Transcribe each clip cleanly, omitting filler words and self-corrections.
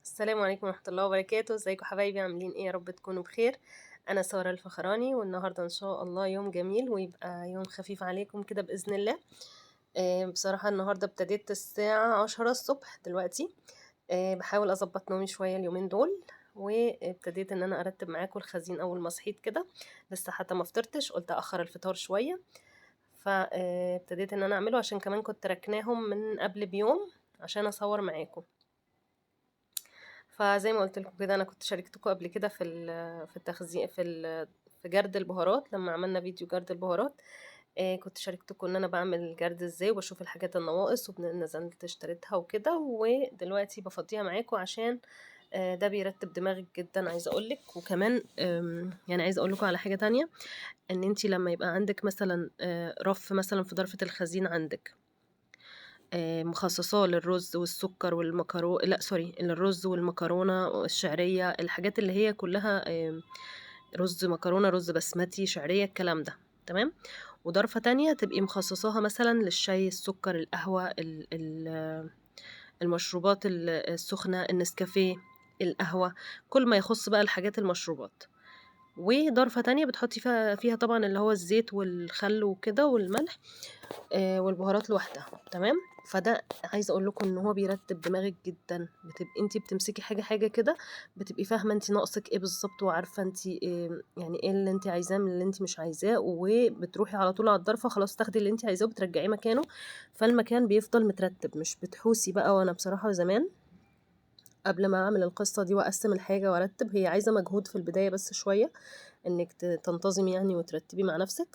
السلام عليكم ورحمة الله وبركاته. ازيكم حبايبي؟ عاملين ايه؟ يا رب تكونوا بخير. انا سارة الفخراني، والنهاردة ان شاء الله يوم جميل ويبقى يوم خفيف عليكم كده بإذن الله. بصراحة النهاردة ابتديت الساعة 10 الصبح دلوقتي. بحاول اظبط نومي شوية اليومين دول، وابتديت ان انا ارتب معاكم الخزين اول ما صحيت كده. لسه حتى ما فطرتش، قلت اخر الفطار شوية. فابتديت ان انا اعمله عشان كمان كنت ركناهم من قبل بيوم عشان اصور معاكم. فزي ما قلت لكم كده، انا كنت شاركتكم قبل كده في التخزين في جرد البهارات لما عملنا فيديو جرد البهارات. كنت شاركتكم ان انا بعمل جرد ازاي وبشوف الحاجات النواقص ونزلت اشتريتها وكده، ودلوقتي بفضيها معاكم عشان ده بيرتب دماغك جدا. عايزه اقولك وكمان يعني عايزه اقول لكم على حاجه تانية، ان انتي لما يبقى عندك مثلا رف مثلا في ضرفه الخزين عندك مخصصاه للرز والسكر والمكرونة، لا سوري، للرز والمكرونة الشعرية، الحاجات اللي هي كلها رز مكرونة رز بسمتي شعرية الكلام ده. تمام. وضرفة تانية تبقي مخصصاها مثلا للشاي السكر القهوة المشروبات السخنة النسكافيه القهوة، كل ما يخص بقى الحاجات المشروبات. وضرفة تانية بتحطي فيها طبعا اللي هو الزيت والخل وكده والملح والبهارات لوحدها. تمام. فده عايزه اقول لكم ان هو بيرتب دماغك جدا، بتبقي انت بتمسكي حاجه حاجه كده، بتبقي فاهمه انت ناقصك ايه بالظبط، وعارفه انت إيه يعني ايه اللي انت عايزاه من اللي انت مش عايزاه، وبتروحي على طول على الضرفه خلاص تاخدي اللي انت عايزاه وبترجعيه مكانه. فالمكان بيفضل مترتب، مش بتحوسي بقى. وانا بصراحه زمان قبل ما اعمل القصه دي واقسم الحاجه وارتب، هي عايزه مجهود في البدايه بس شويه، انك تنتظمي يعني وترتبي مع نفسك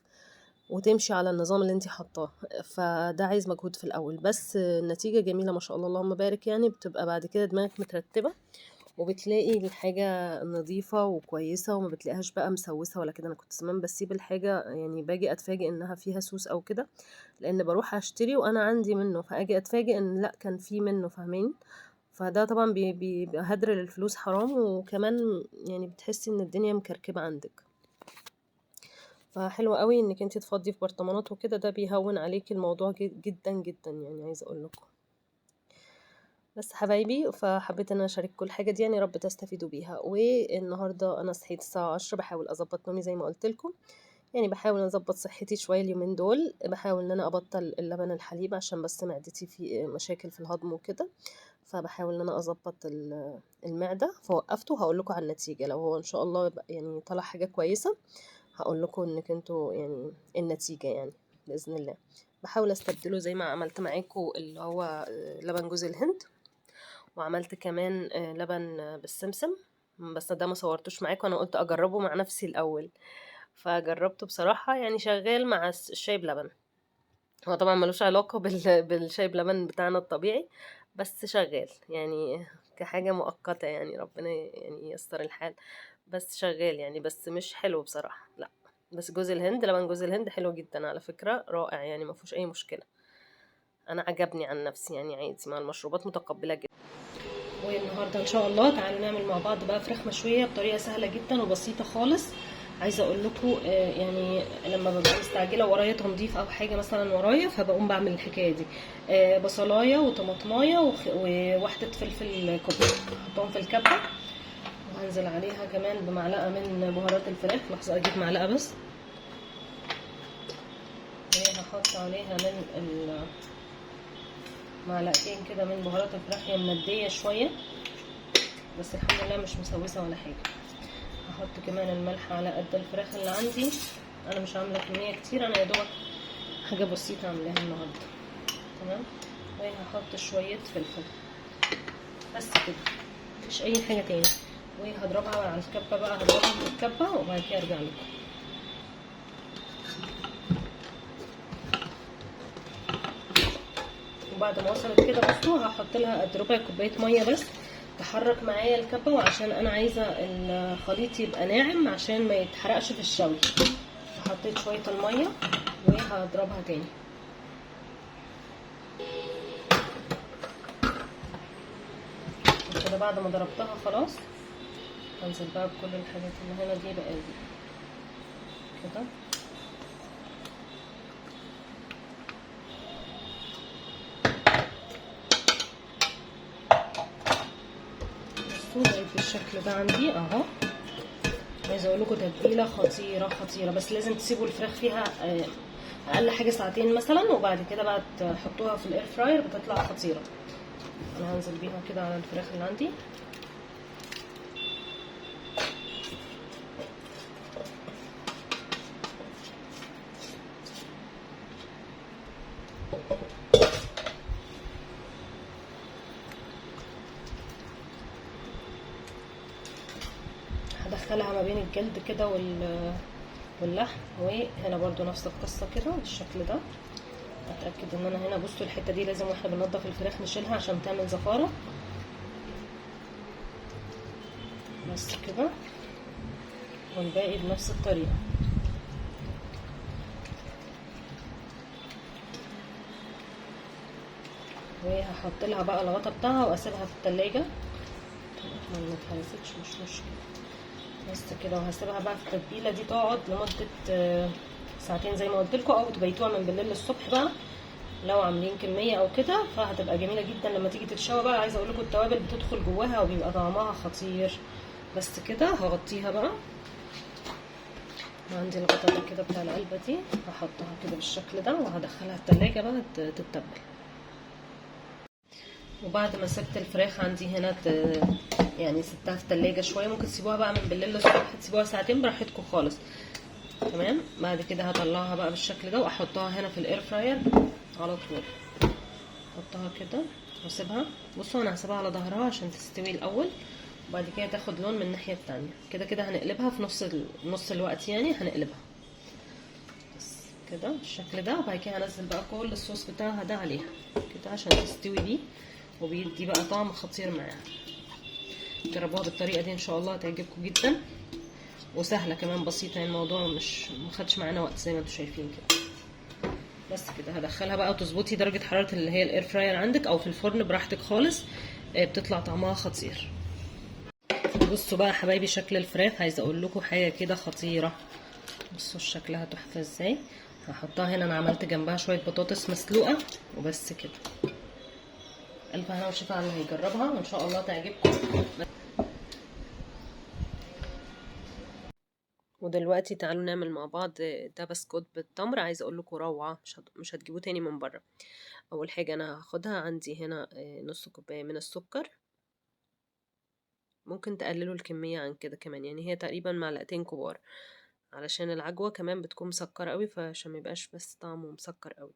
وتمشي على النظام اللي انت حاطاه. فده عايز مجهود في الاول، بس النتيجة جميلة ما شاء الله اللهم بارك. يعني بتبقى بعد كده دماغك مترتبة، وبتلاقي الحاجة نظيفة وكويسة، وما بتلاقيهاش بقى مسوسة ولا كده. انا كنت زمان بسيب الحاجة يعني باجي اتفاجئ انها فيها سوس او كده، لان بروح اشتري وانا عندي منه، فاجي اتفاجئ ان لا كان في منه، فاهمين؟ فده طبعا بيبقى هدر للفلوس حرام، وكمان يعني بتحسي ان الدنيا مكركبة عندك. فحلو قوي انك انت تفضي في برطمانات وكده، ده بيهون عليكي الموضوع جدا جدا يعني، عايزه اقول لكم. بس حبايبي، فحبيت ان انا اشارككم الحاجه دي، يعني رب تستفيدوا بيها. والنهارده انا صحيت الساعه 10، بحاول اظبط نومي زي ما قلت لكم. يعني بحاول اظبط صحتي شويه اليومين دول، بحاول ان انا ابطل اللبن الحليب عشان بس معدتي في مشاكل في الهضم وكده. فبحاول ان انا اظبط المعده، فوقفته. هقول لكم على النتيجه، لو هو ان شاء الله يعني طلع حاجه كويسه هقول لكم انك انتوا يعني النتيجة يعني بإذن الله. بحاول استبدله زي ما عملت معاكم اللي هو لبن جوز الهند، وعملت كمان لبن بالسمسم. بس ده ما صورتوش معاكم، انا قلت اجربه مع نفسي الاول. فجربته بصراحة يعني شغال مع الشاي بلبن. هو طبعا ملوش علاقة بالشاي بلبن بتاعنا الطبيعي، بس شغال يعني كحاجة مؤقتة، يعني ربنا يعني ييسر الحال. بس شغال يعني، بس مش حلو بصراحة، لا. بس جوز الهند، لبن جوز الهند حلو جدا على فكرة، رائع يعني، ما فيهوش اي مشكلة. انا عجبني عن نفسي يعني، عادي مع المشروبات متقبلة جدا. والنهارده ان شاء الله تعالوا نعمل مع بعض بقى فراخ مشويه بطريقه سهله جدا وبسيطه خالص. عايزه اقول لكم يعني لما ببقى مستعجله ورايا تنظيف او حاجه مثلا ورايا، فبقوم بعمل الحكايه دي. بصلايه وطماطمايه وواحده فلفل كبير، احطهم في الكبه، وهنزل عليها كمان بمعلقه من بهارات الفراخ. لحظه اجيب معلقه بس. هحط عليها معلقتين كده من بهارات الفراخ، هي منديه شويه بس الحمد لله مش مسوسه ولا حاجه. هحط كمان الملح على قد الفراخ اللي عندي، انا مش عامله كميه كتير، انا يا دوبك حاجه بسيطه عاملاها النهارده. تمام. وهحط شويه فلفل بس كده، مفيش اي حاجه تاني. وهضربها على الكبه بقى، هضربها في الكبه وبعد كده ارجع لكم. وبعد ما وصلت كده بصوا، هحط لها قد ربع كوبايه ميه بس تحرك معايا الكبه، وعشان انا عايزه الخليط يبقى ناعم عشان ما يتحرقش في الشوي. حطيت شويه الميه وهضربها تاني كده. بعد ما ضربتها خلاص هنزل بقى بكل الحاجات اللي هنا دي بقى دي كده. بصوا بقت بالشكل ده عندي اهو. عايزه اقول لكم تتبيله خطيره خطيره، بس لازم تسيبوا الفراخ فيها اقل حاجه ساعتين مثلا، وبعد كده بقى تحطوها في الاير فراير بتطلع خطيره. انا هنزل بيها كده على الفراخ اللي عندي. هدخلها ما بين الجلد كده واللحم. وهنا برضو نفس القصه كده بالشكل ده. اتاكد ان انا هنا، بصوا الحته دي لازم واحنا بننضف الفراخ نشيلها عشان تعمل زفاره. بس كده، والباقي بنفس الطريقه. وهحط لها بقى الغطا بتاعها واسيبها في التلاجة. ما اتهرستش مش مشكله. بس كده، وهسيبها بقى في التتبيله دي تقعد لمده ساعتين زي ما قلت لكم، او تبيتوها من بالليل للصبح بقى لو عاملين كميه او كده، فهتبقى جميله جدا لما تيجي تتشوى بقى. عايزه اقول لكم التوابل بتدخل جواها وبيبقى طعمها خطير. بس كده هغطيها بقى. عندي الغطا ده كده بتاع العلبه دي، هحطها كده بالشكل ده وهدخلها التلاجة بقى تتبل. وبعد ما سبت الفراخ عندي هنا يعني سبتها في التلاجة شويه، ممكن تسيبوها بقى من بالليل للصبح، تسيبوها ساعتين براحتكم خالص. تمام. بعد كده هطلعها بقى بالشكل ده واحطها هنا في الاير فراير على طول. احطها كده واسيبها. بصوا انا هسيبها على ظهرها عشان تستوي الاول، وبعد كده تاخد لون من الناحيه التانية. كده كده هنقلبها في نص الوقت، يعني هنقلبها بس كده بالشكل ده. وبعد كده هنزل بقى كل الصوص بتاعها ده عليها كده عشان تستوي بيه، وبيدي بقى طعم خطير معاها. جربوها بالطريقه دي ان شاء الله هتعجبكم جدا، وسهله كمان بسيطه. يعني الموضوع مش مخدش معانا وقت زي ما انتم شايفين كده. بس كده هدخلها بقى، وتظبطي درجه حراره اللي هي الاير فراير عندك او في الفرن براحتك خالص. بتطلع طعمها خطير. بصوا بقى حبايبي شكل الفراخ، عايزه اقول لكم حاجه كده خطيره. بصوا شكلها تحفه ازاي. هحطها هنا. انا عملت جنبها شويه بطاطس مسلوقه وبس كده. الف هنا وشفا على اللي هيجربها وان شاء الله تعجبكم. ودلوقتي تعالوا نعمل مع بعض ده بسكوت بالتمر. عايزه اقول لكم روعه، مش هتجيبوه تاني من بره. اول حاجه انا هاخدها عندي هنا نص كوبايه من السكر. ممكن تقللوا الكميه عن كده كمان، يعني هي تقريبا معلقتين كبار، علشان العجوه كمان بتكون مسكره قوي، فعشان ما يبقاش بس طعمه مسكر قوي.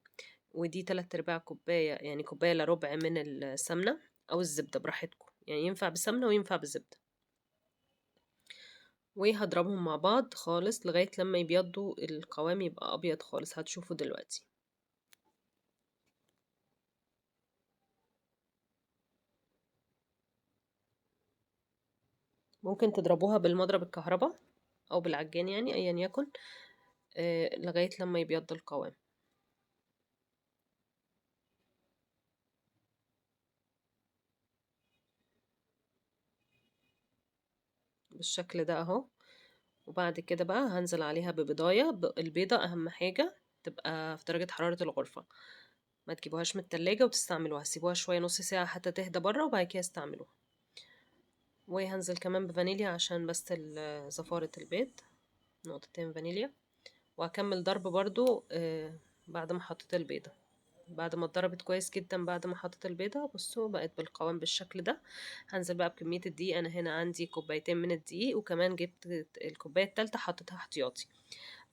ودي 3/4 كوبايه، يعني كوبايه الا ربع من السمنه او الزبده براحتكم، يعني ينفع بسمنه وينفع بزبده. وهضربهم مع بعض خالص لغايه لما يبيضوا، القوام يبقى ابيض خالص، هتشوفوا دلوقتي. ممكن تضربوها بالمضرب الكهرباء او بالعجان، يعني ايا يكن، لغايه لما يبيض القوام بالشكل ده اهو. وبعد كده بقى هنزل عليها ببضايه. البيضه اهم حاجه تبقى في درجه حراره الغرفه، ما تجيبوهاش من التلاجة وتستعملوها. سيبوها شويه نص ساعه حتى تهدى بره، وبعد كده استعملوها. وهنزل كمان بفانيليا عشان بس زفاره البيض، نقطتين فانيليا. وهكمل ضرب برضو بعد ما حطيت البيضة. بعد ما اتضربت كويس جدا، بعد ما حطيت البيضة بصوا بقت بالقوام بالشكل ده. هنزل بقى بكمية الدقيق. انا هنا عندي كوبايتين من الدقيق، وكمان جبت الكوباية التالتة حطيتها احتياطي،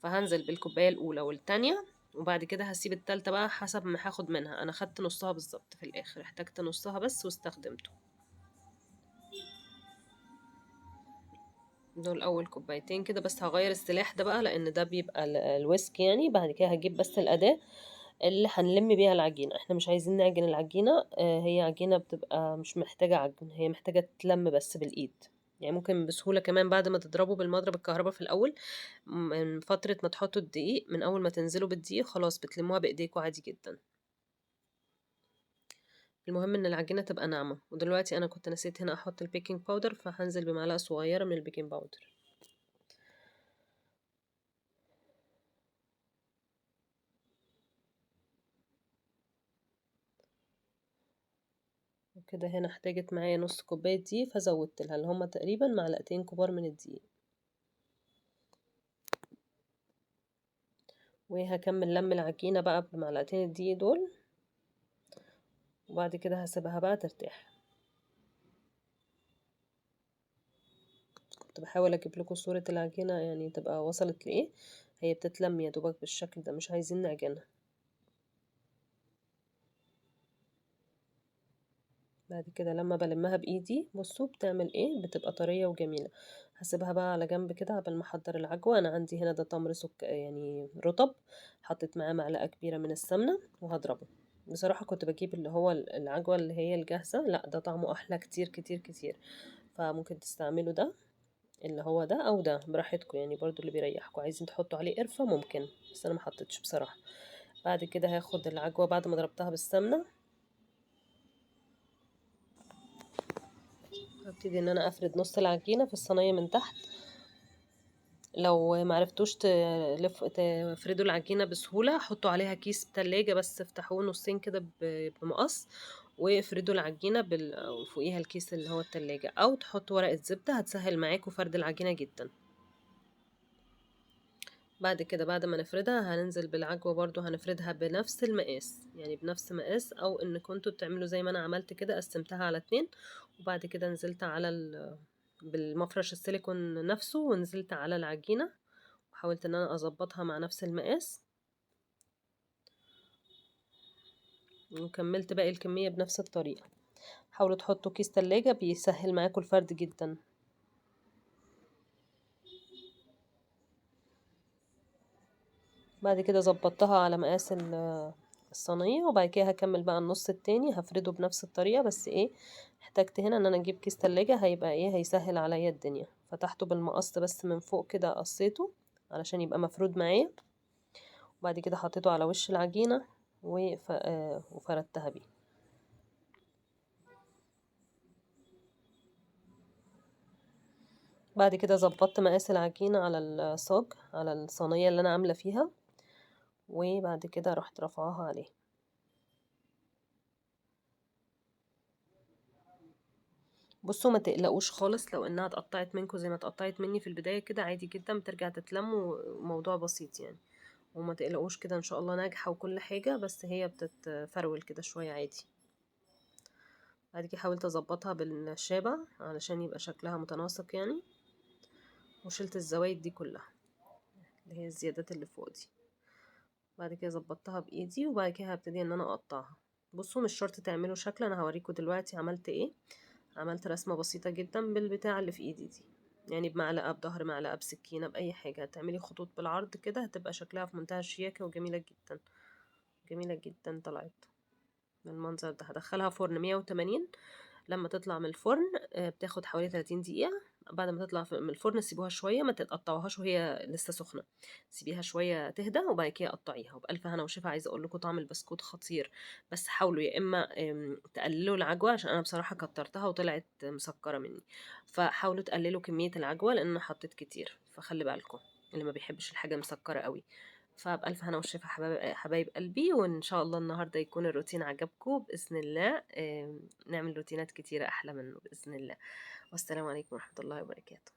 فهنزل بالكوباية الاولى والتانية، وبعد كده هسيب التالتة بقى حسب ما هاخد منها. انا خدت نصها بالظبط في الاخر، احتاجت نصها بس واستخدمته. دول اول كوبايتين كده بس. هغير السلاح ده بقى لان ده بيبقى الويسك يعني. بعد كده هجيب بس الاداة اللي هنلم بيها العجينة. احنا مش عايزين نعجن العجينة، هي عجينة بتبقى مش محتاجة عجن، هي محتاجة تلم بس بالايد. يعني ممكن بسهولة كمان بعد ما تضربوا بالمضرب الكهرباء في الاول، من فترة ما تحطوا الدقيق، من اول ما تنزلوا بالدقيق خلاص بتلموها بايديكوا عادي جدا. المهم ان العجينة تبقى ناعمة. ودلوقتي انا كنت نسيت هنا احط البيكنج باودر، فهنزل بمعلقة صغيرة من البيكنج باودر. كده هنا احتاجت معايا نص كوباية دقيق فزودت لها اللي هما تقريبا معلقتين كبار من الدقيق. وهكمل لم العجينة بقى بمعلقتين الدقيق دول، وبعد كده هسيبها بقى ترتاح. كنت بحاول اجيب لكم صورة العجينة يعني تبقى وصلت لايه. هي بتتلم يا دوبك بالشكل ده، مش عايزين نعجنها. بعد كده لما بلمها بايدي بصوا بتعمل ايه، بتبقى طرية وجميلة. هسيبها بقى على جنب كده قبل ما احضر العجوة. انا عندي هنا ده تمر يعني رطب، حطيت معاه معلقة كبيرة من السمنة وهضربه. بصراحة كنت بجيب اللي هو العجوة اللي هي الجاهزة، لا ده طعمه احلى كتير كتير كتير. فممكن تستعملوا ده اللي هو ده او ده براحتكم يعني، برضو اللي بيريحكم. عايزين تحطوا عليه قرفة ممكن، بس انا ما حطيتش بصراحة. بعد كده هاخد العجوة بعد ما ضربتها بالسمنة، هبتدي ان انا افرد نص العجينة في الصينية من تحت. لو معرفتوش تفردوا العجينة بسهولة، حطوا عليها كيس تلاجة بس افتحوه نصين كده بمقص، وافردوا العجينة فوقيها الكيس اللي هو التلاجة، او تحطوا ورقة زبدة هتسهل معاكم فرد العجينة جدا. بعد كده بعد ما نفردها هننزل بالعجوة برضو، هنفردها بنفس المقاس يعني بنفس مقاس، او ان كنتوا بتعملوا زي ما انا عملت كده قسمتها على 2، وبعد كده نزلت على بالمفرش السيليكون نفسه، ونزلت على العجينة وحاولت ان انا اظبطها مع نفس المقاس، وكملت باقي الكمية بنفس الطريقة. حاولوا تحطوا كيس تلاجة بيسهل معاكم الفرد جدا. بعد كده ظبطتها على مقاس الصينية، وبعد كده هكمل بقى النص التاني هفرده بنفس الطريقة، بس ايه احتجت هنا ان انا اجيب كيس تلاجة، هيبقى ايه هيسهل عليا الدنيا. فتحته بالمقص بس من فوق كده قصيته علشان يبقى مفرود معايا، وبعد كده حطيته على وش العجينة وفردتها بيه. بعد كده ظبطت مقاس العجينة على الصاج على الصينية اللي انا عاملة فيها، وبعد كده رحت رافعاها عليه. بصوا ما تقلقوش خالص لو انها اتقطعت منكم زي ما اتقطعت مني في البداية كده، عادي جدا بترجع تتلم وموضوع بسيط يعني. وما تقلقوش كده ان شاء الله ناجحة وكل حاجة، بس هي بتتفرول كده شوية عادي. بعد كده حاولت اظبطها بالشابة علشان يبقى شكلها متناسق يعني، وشلت الزوايد دي كلها اللي هي الزيادات اللي فوق دي. بعد كده ظبطتها بايدي، وبعد كده هبتدي ان انا اقطعها. بصوا مش شرط تعملوا شكل، انا هوريكم دلوقتي عملت ايه. عملت رسمة بسيطة جدا بالبتاع اللي في ايدي دي، يعني بمعلقة بظهر معلقة بسكينة بأي حاجة، هتعملي خطوط بالعرض كده هتبقى شكلها في منتهى الشياكة وجميلة جدا. جميلة جدا طلعت بالمنظر ده. هدخلها فرن 180. لما تطلع من الفرن بتاخد حوالي 30 دقيقة. بعد ما تطلع من الفرن سيبوها شوية، ما تقطعوهاش وهي لسه سخنة، سيبيها شوية تهدى وبعد كده قطعيها. وبألف هنا وشفا. عايزة اقول لكم طعم البسكوت خطير، بس حاولوا يا اما تقللوا العجوة، عشان انا بصراحة كترتها وطلعت مسكرة مني. فحاولوا تقللوا كمية العجوة لان انا حطيت كتير، فخلي بالكم اللي ما بيحبش الحاجة مسكرة قوي. فبألف هنا والشفا حبايب قلبي. وإن شاء الله النهاردة يكون الروتين عجبكم بإذن الله. نعمل روتينات كتيرة أحلى منه بإذن الله. والسلام عليكم ورحمة الله وبركاته.